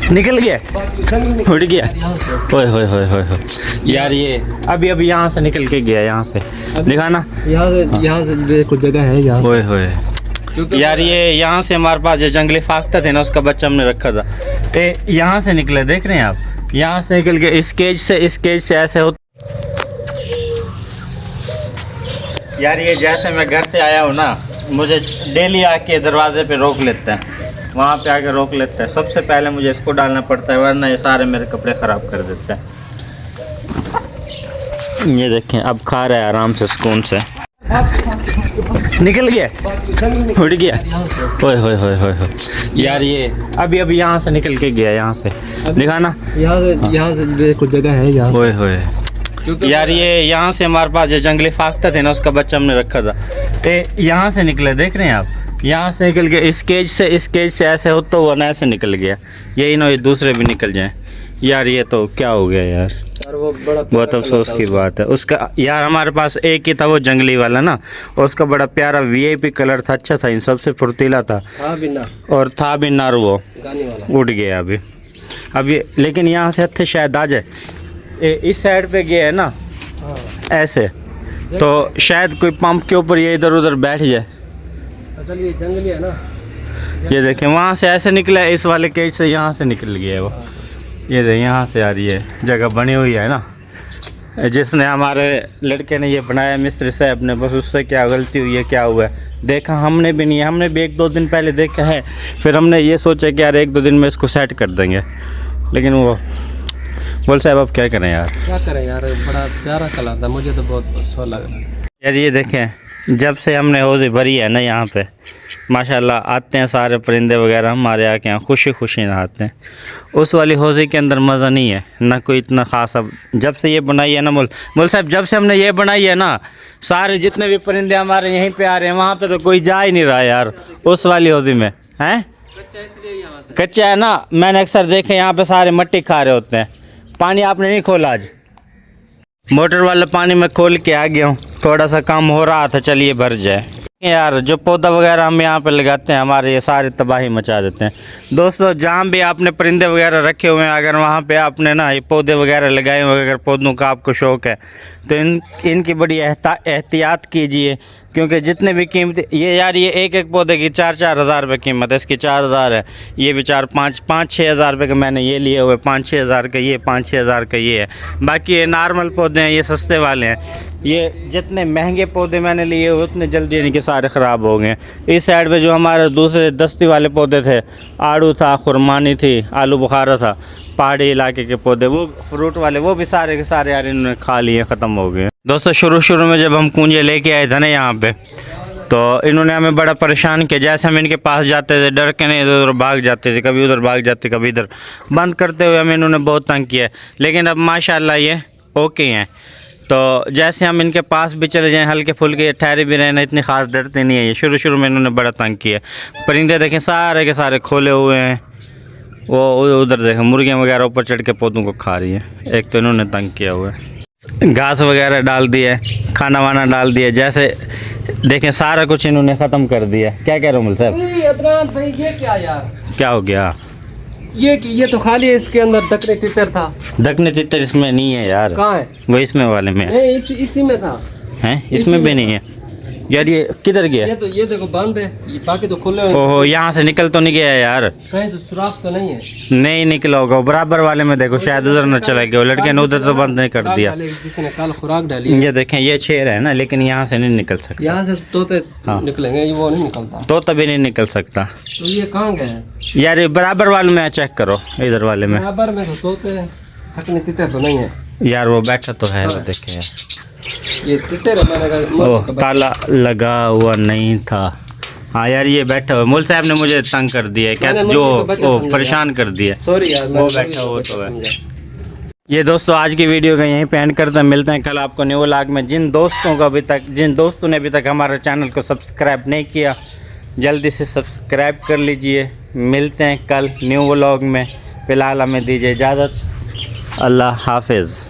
निकल गया, उड़ गया। ओए होए होए होए होए यार, ये अभी अभी यहाँ से निकल के गया, यहाँ से दिखाना, यहाँ से देखो जगह है यहाँ। ओए होए यार, ये यहाँ से हमारे पास जो जंगली फाख्ता थे ना, उसका बच्चा हमने रखा था, ये यहाँ से निकले, देख रहे हैं आप, यहाँ से निकल के इस केज से ऐसे होता। यार ये जैसे मैं घर से आया हूँ ना, मुझे डेली आके दरवाजे पे रोक लेते हैं, वहाँ पे आके रोक लेते हैं। सबसे पहले मुझे इसको डालना पड़ता है, वरना ये सारे मेरे कपड़े ख़राब कर देते हैं। ये देखें, अब खा रहा है आराम से, सुकून से। निकल गया, उड़ गया। ओए होए होए होए होए यार, ये अभी अभी यहाँ से निकल के गया, यहाँ से दिखाना, यहाँ से देखो जगह है यहाँ। ओए होए यार, ये यहाँ से हमारे पास जो जंगली फाख्ता थे ना, उसका बच्चा हमने रखा था, ये यहाँ से निकले, देख रहे हैं आप, यहाँ से निकल के इस केज से ऐसे होता हुआ ना, ऐसे निकल गया। यही ना, ये दूसरे भी निकल जाएं। यार ये तो क्या हो गया यार, वो बड़ा बहुत अफसोस की बात है। उसका यार हमारे पापास एक ही था, वो जंगली वाला ना, उसका बड़ा प्यारा वीआईपी कलर था, अच्छा था, इन सबसे फुर्तीला था, और था भी नर, वो उड़ गया अभी ये। लेकिन यहाँ से हथे शायद आ जाए, इस साइड पे गया है ना ऐसे, तो शायद कोई पंप के ऊपर ये इधर उधर बैठ जाए। असल ये जंगली है ना, ये देखें, वहाँ से ऐसे निकला है, इस वाले केज से यहाँ से निकल गया है वो। ये देखें, यहाँ से आ रही है, जगह बनी हुई है ना, जिसने हमारे लड़के ने ये बनाया, मिस्त्री साहब ने, बस उससे क्या गलती हुई है, क्या हुआ है देखा हमने भी नहीं है। हमने भी 1-2 दिन पहले देखा है, फिर हमने ये सोचा कि यार 1-2 दिन में इसको सेट कर देंगे, लेकिन वो बोल साहब अब क्या करें यार, क्या करें यार, बड़ा प्यारा कलर था, मुझे तो बहुत अच्छा लग रहा है यार। ये देखें, जब से हमने हौज़ी भरी है ना यहाँ पे, माशाल्लाह आते हैं सारे परिंदे वगैरह हमारे आके यहाँ खुशी खुशी नहाते हैं। उस वाली हौज़ी के अंदर मज़ा नहीं है ना, कोई इतना ख़ास। अब जब से ये बनाई है ना मोल साहब, जब से हमने ये बनाई है ना, सारे जितने भी परिंदे हमारे यहीं पे आ रहे हैं, वहाँ पे तो कोई जा ही नहीं रहा यार उस वाली हौज़ी में, हैं कच्चा है ना। मैंने अक्सर देखे यहाँ पे सारे मट्टी खा रहे होते हैं। पानी आपने नहीं खोला आज? मोटर वाला पानी मैं खोल के आ गया हूँ, थोड़ा सा काम हो रहा था, चलिए भर जाए। यार जो पौधा वगैरह हम यहाँ पे लगाते हैं, हमारे ये सारे तबाही मचा देते हैं। दोस्तों, जहाँ भी आपने परिंदे वगैरह रखे हुए हैं, अगर वहाँ पे आपने ना ये पौधे वगैरह लगाए हुए, अगर पौधों का आपको शौक़ है, तो इनकी बड़ी एहतियात कीजिए, क्योंकि जितने भी कीमती ये यार, ये एक पौधे की 4-4 हज़ार रुपये कीमत है, इसकी 4 हज़ार है, ये भी 5-6 हज़ार रुपये के मैंने ये लिए हुए, 5-6 हज़ार का ये, 5-6 हज़ार का ये है। बाकी ये नॉर्मल पौधे हैं, ये सस्ते वाले हैं। ये जितने महंगे पौधे मैंने लिए हुए, उतने जल्दी इनके सारे ख़राब हो गए। इस साइड पे जो हमारे दूसरे दस्ती वाले पौधे थे, आड़ू था, खुरमानी थी, आलू बुखारा था, पहाड़ी इलाके के पौधे, वो फ्रूट वाले, वो भी सारे के सारे यार इन्होंने खा लिए, ख़त्म हो गए। दोस्तों, शुरू में जब हम कूंजे लेके आए थे ना यहाँ पे, तो इन्होंने हमें बड़ा परेशान किया। जैसे हम इनके पास जाते थे, डर के नहीं इधर उधर भाग जाते थे, कभी उधर भाग जाते, कभी इधर। बंद करते हुए हमें इन्होंने बहुत तंग किया, लेकिन अब माशाल्लाह ये ओके हैं। तो जैसे हम इनके पास भी चले जाएं, हल्के फुल्के ठहरे भी रहना, इतनी ख़ास डरते नहीं है ये। शुरू में इन्होंने बड़ा तंग किया। परिंदे देखें, सारे के सारे खोले हुए हैं, वो उधर देखें, मुर्गियाँ वगैरह ऊपर चढ़ के पौधों को खा रही है। एक तो इन्होंने तंग किया हुआ है। घास वगैरह डाल दिया, खाना वाना डाल दिया, जैसे देखें सारा कुछ इन्होंने ख़त्म कर दिया। क्या कह रहे हो मुल साहब? भाई ये क्या यार, क्या हो गया? ये तो खाली इसके अंदर दकने तितर था। दकने तितर इसमें नहीं है यार। कहाँ है? वो इसमें वाले में है। इसी में था। हैं? इसमें भी नहीं है यार। ये किधर गया? ये देखो बंद है, ये बाकी तो खुले हैं। ओहो, यहाँ से निकल तो नहीं गया यार? कहीं से सुराख तो नहीं है? नहीं निकला होगा। बराबर वाले में देखो, शायद उधर न चला गया। लड़के ने उधर तो बंद नहीं कर दिया। जिसने कल खुराक डाली। ये देखें, ये शेर है ना, लेकिन यहाँ से नहीं निकल सकता। यहाँ से तोते निकलेंगे, वो नहीं निकलता। तोता भी नहीं निकल सकता। तो ये कहाँ गए यार? ये बराबर वाले में चेक करो, इधर वाले में। बराबर में तो तोते हकने तितर तो नहीं है यार। वो बैठा तो है, वो देखे यार। ये तितर है, मैंने कहा ताला लगा हुआ नहीं था। हाँ यार, ये बैठा हुआ। मुल साहब ने मुझे तंग कर दिया, क्या जो परेशान कर दिया। सॉरी यार, वो बैठा हुआ तो है। ये दोस्तों, आज की वीडियो का यहीं पे एंड करते हैं। मिलते हैं कल आपको न्यू व्लॉग में। जिन दोस्तों ने अभी तक हमारे चैनल को सब्सक्राइब नहीं किया, जल्दी से सब्सक्राइब कर लीजिए। मिलते हैं कल न्यू व्लॉग में। फ़िलहाल हमें दीजिए इजाज़त। अल्लाह हाफिज़।